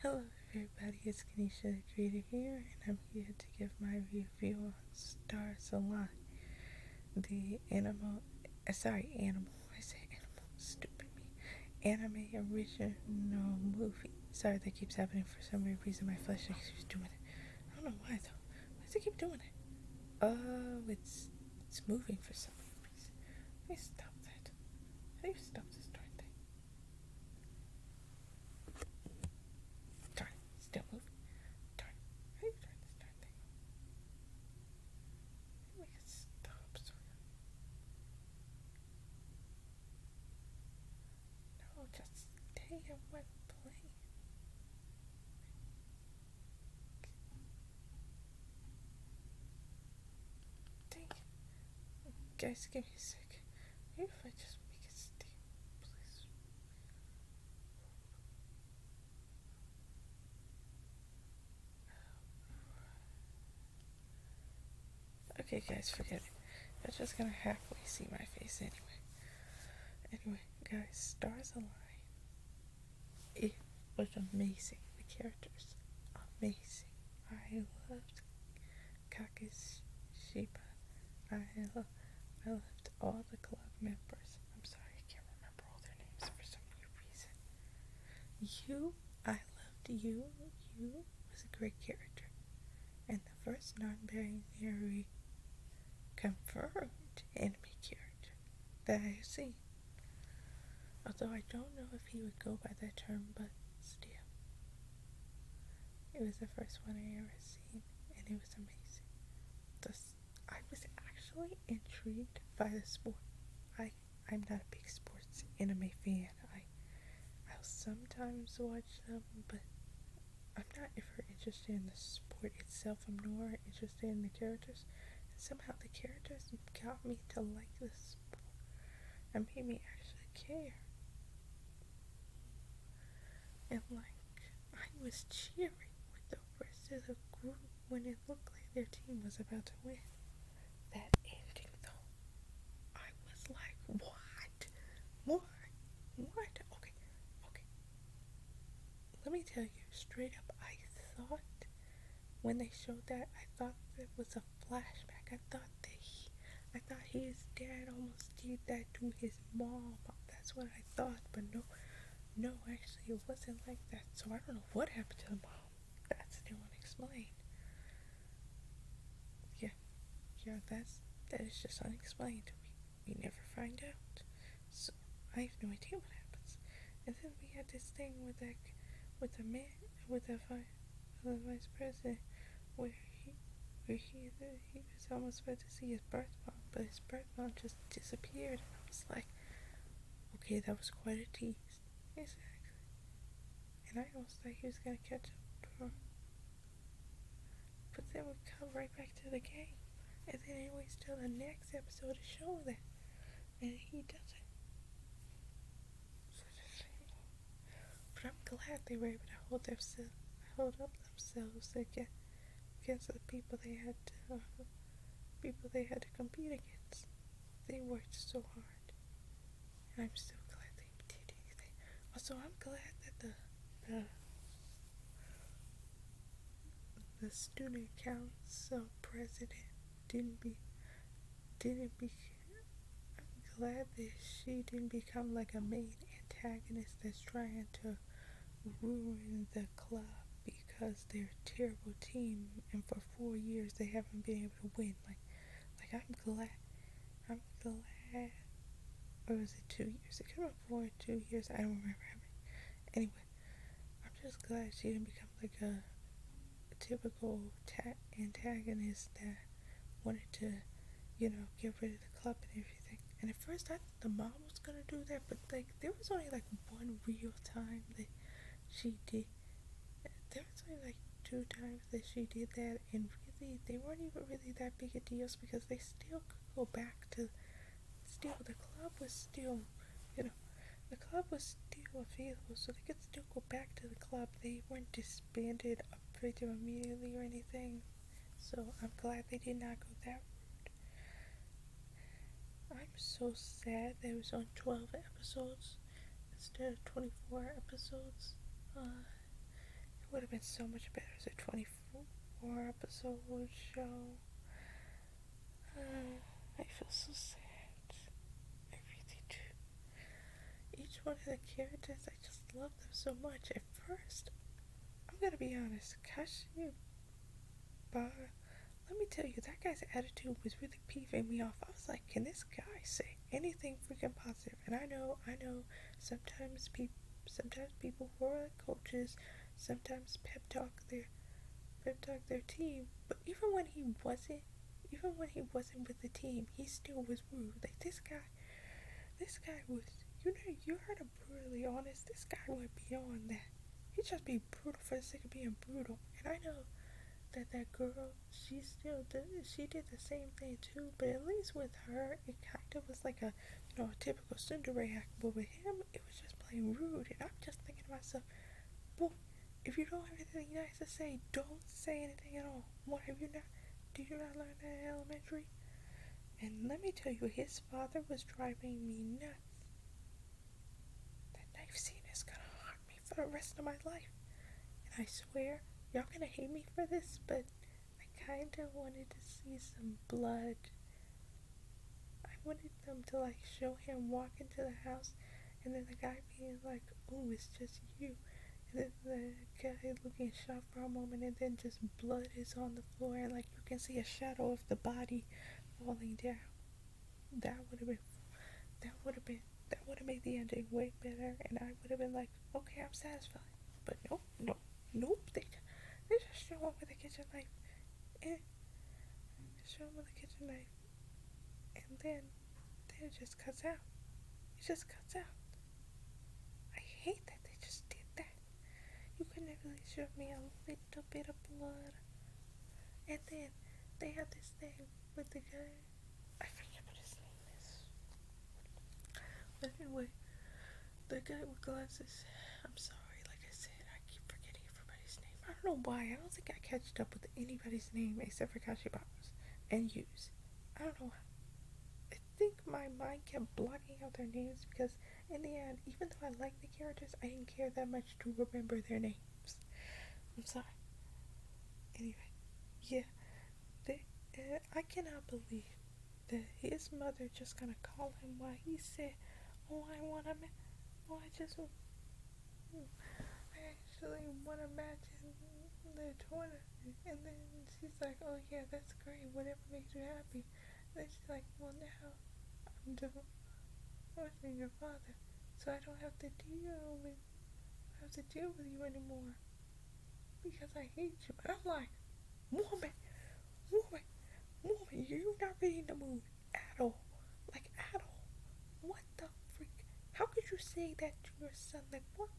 Hello everybody, it's Kenesha the Creator here, and I'm here to give my review on Stars Align, the animal, I say animal, stupid me, anime original movie. Sorry, that keeps happening for some weird reason, my flesh keeps doing it. I don't know why though, why does it keep doing it? It's moving for some reason. Let me stop that. How do you stop this darn thing? Darn it, still moving. Darn it, how do you turn this darn thing? Make it stop. No, just stay in one place. Dang it. Guys, give me a sec. Maybe if I just make it stay, please. Okay, guys, forget it. You're just gonna halfway see my face anyway. Anyway, guys, Stars Align. It was amazing. The characters, amazing. I loved Kakishiba. I loved all the club members. I'm sorry, I can't remember all their names for some weird reason. I loved you. You was a great character. And the first non-binary confirmed enemy character that I have seen. Although I don't know if he would go by that term, but still. It was the first one I ever seen, and it was amazing. I was actually intrigued by the sport. I'm not a big sports anime fan. I'll sometimes watch them, but I'm not ever interested in the sport itself. I'm more interested in the characters. And somehow the characters got me to like the sport and made me actually care. And I was cheering with the rest of the group when it looked like their team was about to win. That ending though, I was like, what? What? Okay. Let me tell you straight up, I thought when they showed that, I thought it was a flashback. I thought his dad almost did that to his mom. That's what I thought, but no, actually it wasn't like that. So I don't know what happened to the mom. That's still unexplained. Yeah, that is just unexplained. We never find out. So I have no idea what happens. And then we had this thing with the vice president, where he was almost about to see his birth mom, but his birth mom just disappeared, and I was like, okay, that was quite a tease. Exactly. And I almost thought he was gonna catch up to her. But then we come right back to the game. And then it waits till the next episode to show that. And he doesn't. But I'm glad they were able to hold up themselves against the people they had to compete against. They worked so hard. And I'm so glad they did anything. Also, I'm glad that the student council president didn't be I'm glad that she didn't become like a main antagonist that's trying to ruin the club because they're a terrible team and for 4 years they haven't been able to win. Like I'm glad, or was it 2 years? It could have been 2 years. I don't remember how many. Anyway, I'm just glad she didn't become like a typical antagonist that wanted to, get rid of the club and everything. And at first I thought the mom was gonna do that, but like there was only like one real time that she did. There was only like 2 times that she did that, and really they weren't even really that big of deals because they still could go back to the club was still, the club was still available, so they could still go back to the club. They weren't disbanded effective immediately or anything. So I'm glad they did not go that route. I'm so sad there was on 12 episodes instead of 24 episodes. would have been so much better as a 24 episode show. I feel so sad. I really do. Each one of the characters, I just love them so much. At first, I'm gonna be honest, Kashi Bar, let me tell you, that guy's attitude was really peeving me off. I was like, can this guy say anything freaking positive? And I know, sometimes people who are like coaches, sometimes pep talk their team. But even when he wasn't with the team, he still was rude. Like this guy was, you heard him brutally honest. This guy went beyond that. He just be brutal for the sake of being brutal. And I know that girl, she did the same thing too, but at least with her, it kind of was like a typical Cinderella act. But with him, it was just plain rude. And I'm just thinking to myself, boy, if you don't have anything nice to say, don't say anything at all. What have you not? Did you not learn that in elementary? And let me tell you, his father was driving me nuts. That knife scene is gonna haunt me for the rest of my life. And I swear, y'all gonna hate me for this, but I kinda wanted to see some blood. I wanted them to like show him walk into the house, and then the guy being like, "Oh, it's just you." And then the guy looking shocked for a moment, and then just blood is on the floor, and like you can see a shadow of the body falling down. That would have made the ending way better, and I would have been like, okay, I'm satisfied. But nope. They just show up with a kitchen knife, and then it just cuts out. It just cuts out. I hate that they just did that. You couldn't have really showed me a little bit of blood. And then they have this thing with the guy. I forget what his name is. But anyway, the guy with glasses. I'm sorry, like I said, I keep forgetting everybody's name. I don't know why. I don't think I catched up with anybody's name except for Kashiba's and Yu's. I don't know. I think my mind kept blocking out their names because in the end, even though I liked the characters, I didn't care that much to remember their names. I'm sorry. Anyway, yeah, I cannot believe that his mother just gonna call him while he said, "Oh, I actually wanna match in the tournament." And then she's like, "Oh yeah, that's great. Whatever makes you happy." And then she's like, "Well, now I'm divorcing your father, so I don't have to deal with you anymore because I hate you." And I'm like, woman, you're not reading the mood at all. Like, at all. What the freak? How could you say that to your son? Like, what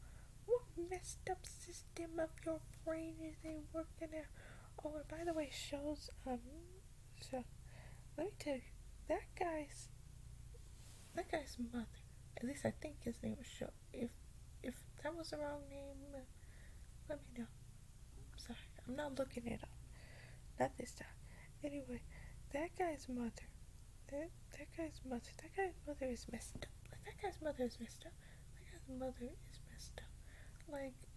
messed up system of your brain is they working at? Oh, and by the way, so, let me tell you, that guy's mother, at least I think his name was Sho. If that was the wrong name, let me know. I'm sorry, I'm not looking it up. Not this time. Anyway, that guy's mother is messed up. Like, that guy's mother is messed up. Like,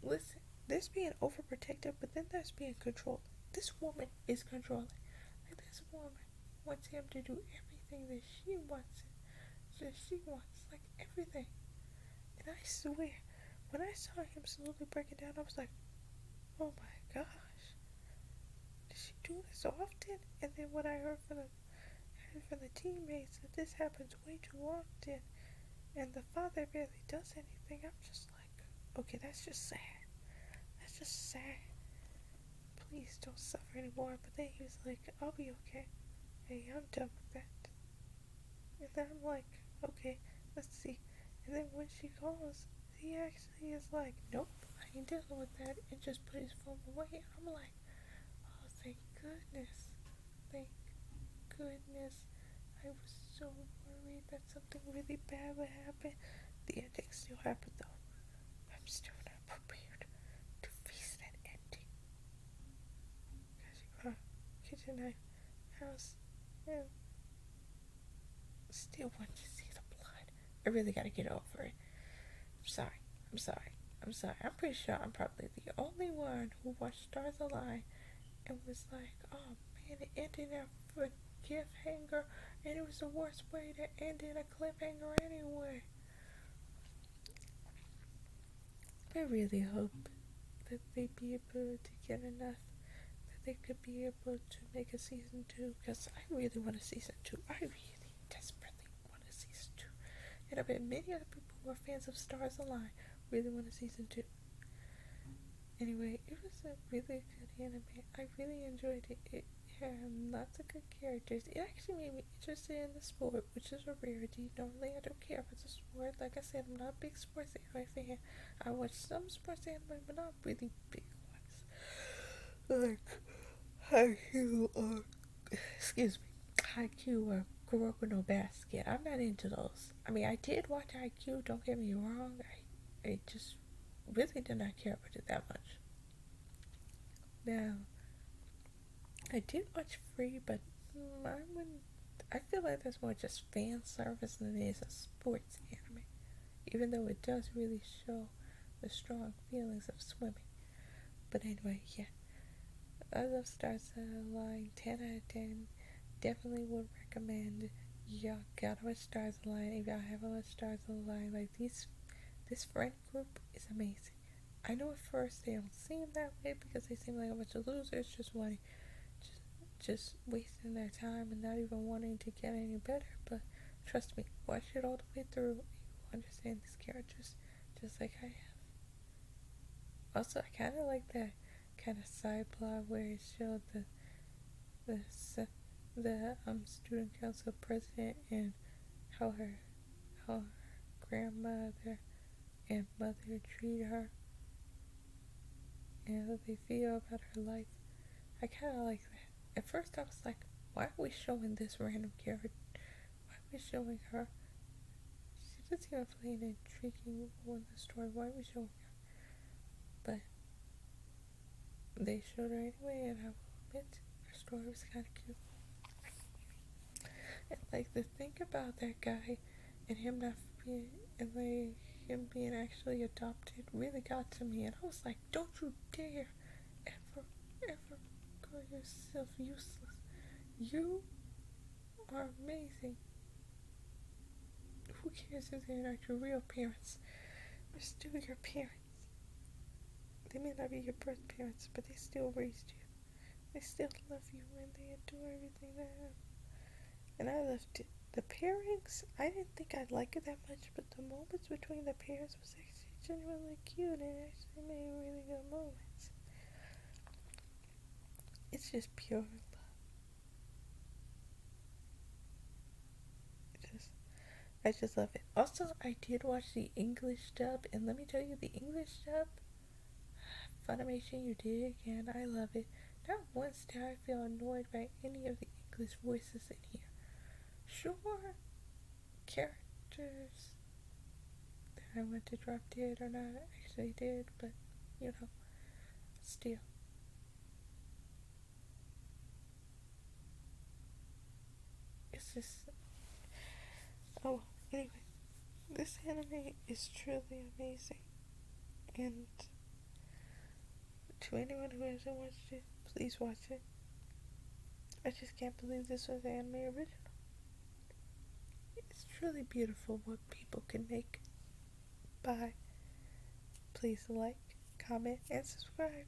listen, there's being overprotective, but then there's being controlled. This woman is controlling. Like, this woman wants him to do everything that she wants. Like, everything. And I swear, when I saw him slowly break it down, I was like, oh my gosh. Does she do this often? And then what I heard from the teammates that this happens way too often, and the father barely does anything. I'm just like, okay, that's just sad. Please don't suffer anymore. But then he was like, I'll be okay. Hey, I'm done with that. And then I'm like, okay, let's see. And then when she calls, he actually is like, nope, I ain't dealing with that, and just put his phone away. And I'm like, oh, thank goodness. I was so worried that something really bad would happen. The ending still happened though. I'm still not prepared to face that ending. Because kitchen knife, house, and still want to see the blood. I really gotta get over it. I'm sorry. I'm sorry, I'm pretty sure I'm probably the only one who watched Stars Align and was like, oh man, it ended in a cliffhanger, and it was the worst way to end in a cliffhanger anyway. I really hope that they'd be able to get enough that they could be able to make a season 2, because I really want a season 2. I really desperately want a season 2. And I bet many other people who are fans of Stars Align really want a season 2. Anyway, it was a really good anime. I really enjoyed it. It had lots of good characters. It actually made me interested in the sport, which is a rarity. Normally, I don't care about the sport. Like I said, I'm not a big sports anime fan. I watch some sports anime, but not really big ones. Like Haikyuu or, excuse me, Haikyuu or Kuroko no Basket. I'm not into those. I mean, I did watch Haikyuu, don't get me wrong. I just really did not care about it that much. Now, I did watch Free, but I feel like that's more just fan service than it is a sports anime. Even though it does really show the strong feelings of swimming. But anyway, yeah. I love Stars Align. 10 out of 10. Definitely would recommend y'all gotta watch Stars Align. If y'all haven't watched Stars Align, like this friend group is amazing. I know at first they don't seem that way because they seem like a bunch of losers just wasting their time and not even wanting to get any better. But trust me, watch it all the way through and you understand these characters just like I have. Also, I kind of like that kind of side plot where it showed the student council president and how her grandmother and mother treat her and how they feel about her life. I kind of like that. At first, I was like, why are we showing this random character? Why are we showing her? She doesn't even play an intriguing role in the story. Why are we showing her? But they showed her anyway, and I will admit, her story was kind of cute. And like the thing about that guy and him not being and like him being actually adopted really got to me, and I was like, don't you dare ever call yourself useless. You are amazing. Who cares if they're not your real parents? They're still your parents. They may not be your birth parents, but they still raised you. They still love you and they adore everything that happens. And I loved it. The pairings, I didn't think I'd like it that much, but the moments between the pairs was actually genuinely cute and it actually made really good moments. It's just pure love. I just love it. Also, I did watch the English dub, and let me tell you, the English dub, Funimation, you did it again. I love it. Not once did I feel annoyed by any of the English voices in here. Sure, characters that I want to drop dead or not actually did, but you know, still. It's just. Oh, anyway, this anime is truly amazing. And to anyone who hasn't watched it, please watch it. I just can't believe this was an anime original. It's truly beautiful what people can make. Bye. Please like, comment, and subscribe.